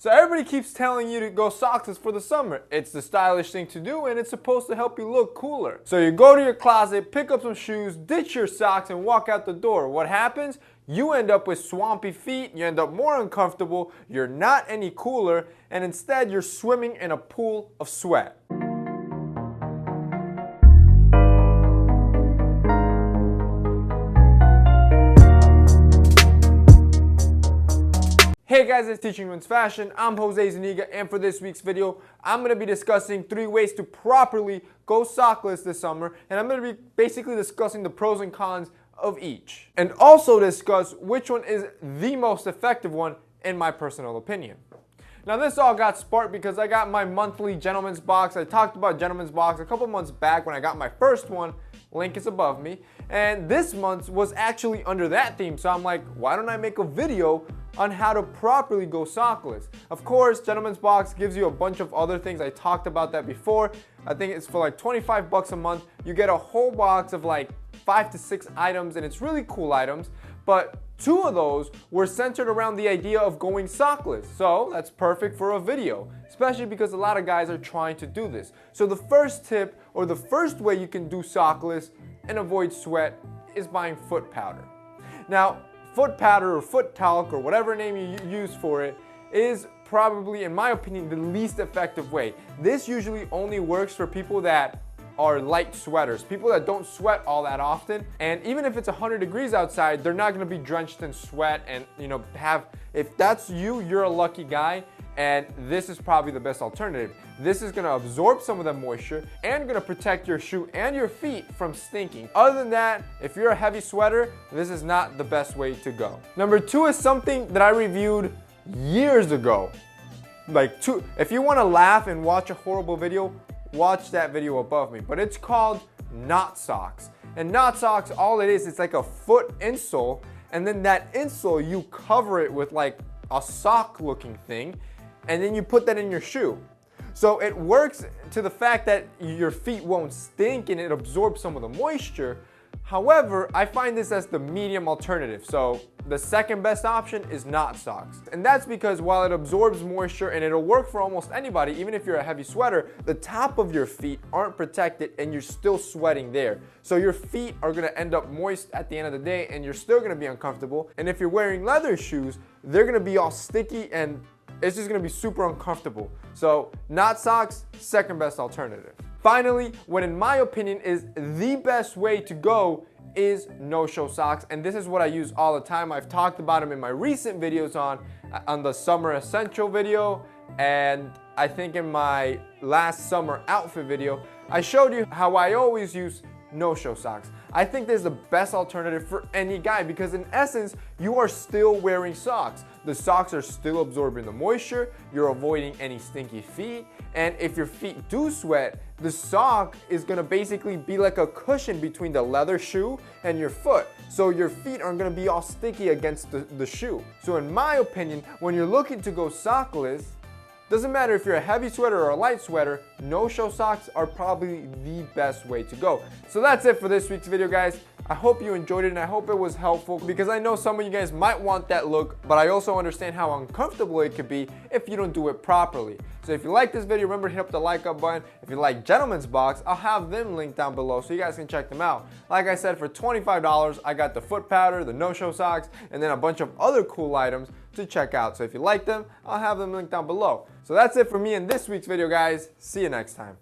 So everybody keeps telling you to go sockless for the summer. It's the stylish thing to do and it's supposed to help you look cooler. So you go to your closet, pick up some shoes, ditch your socks and walk out the door. What happens? You end up with swampy feet, you end up more uncomfortable, you're not any cooler, and instead you're swimming in a pool of sweat. Hey guys, it's Teaching Women's Fashion. I'm Jose Zuniga, and for this week's video, I'm going to be discussing 3 ways to properly go sockless this summer, and I'm going to be basically discussing the pros and cons of each. And also discuss which one is the most effective one in my personal opinion. Now this all got sparked because I got my monthly gentleman's box. I talked about gentleman's box a couple months back when I got my first one. Link is above me. And this month was actually under that theme, so I'm like, why don't I make a video on how to properly go sockless? Of course, gentleman's box gives you a bunch of other things. I talked about that before. I think it's for like 25 bucks a month. You get a whole box of like 5 to 6 items, and it's really cool items. But 2 of those were centered around the idea of going sockless. So that's perfect for a video, especially because a lot of guys are trying to do this. So the first tip, or the first way you can do sockless and avoid sweat, is buying foot powder. Now, foot powder or foot talc or whatever name you use for it is probably, in my opinion, the least effective way. This usually only works for people that are light sweaters, people that don't sweat all that often. And even if it's 100 degrees outside, they're not gonna be drenched in sweat and if that's you, you're a lucky guy, and this is probably the best alternative. This is gonna absorb some of the moisture and gonna protect your shoe and your feet from stinking. Other than that, if you're a heavy sweater, this is not the best way to go. Number 2 is something that I reviewed years ago. If you wanna laugh and watch a horrible video, watch that video above me, but it's called knot socks. And knot socks, all it is, it's like a foot insole, and then that insole, you cover it with like a sock looking thing, and then you put that in your shoe. So it works to the fact that your feet won't stink and it absorbs some of the moisture. However, I find this as the medium alternative. So the second best option is knot socks. And that's because while it absorbs moisture and it'll work for almost anybody, even if you're a heavy sweater, the top of your feet aren't protected and you're still sweating there. So your feet are gonna end up moist at the end of the day and you're still gonna be uncomfortable. And if you're wearing leather shoes, they're gonna be all sticky and it's just gonna be super uncomfortable. So knot socks, second best alternative. Finally, what in my opinion is the best way to go is no-show socks, and this is what I use all the time. I've talked about them in my recent videos on the summer essential video, and I think in my last summer outfit video, I showed you how I always use no-show socks. I think this is the best alternative for any guy because in essence, you are still wearing socks. The socks are still absorbing the moisture, you're avoiding any stinky feet, and if your feet do sweat, the sock is gonna basically be like a cushion between the leather shoe and your foot. So your feet aren't gonna be all sticky against the shoe. So in my opinion, when you're looking to go sockless, doesn't matter if you're a heavy sweater or a light sweater, no-show socks are probably the best way to go. So that's it for this week's video, guys. I hope you enjoyed it and I hope it was helpful because I know some of you guys might want that look, but I also understand how uncomfortable it could be if you don't do it properly. So if you like this video, remember to hit up the like up button. If you like Gentleman's Box, I'll have them linked down below so you guys can check them out. Like I said, for $25, I got the foot powder, the no-show socks, and then a bunch of other cool items to check out. So if you like them, I'll have them linked down below. So that's it for me in this week's video, guys. See you next time.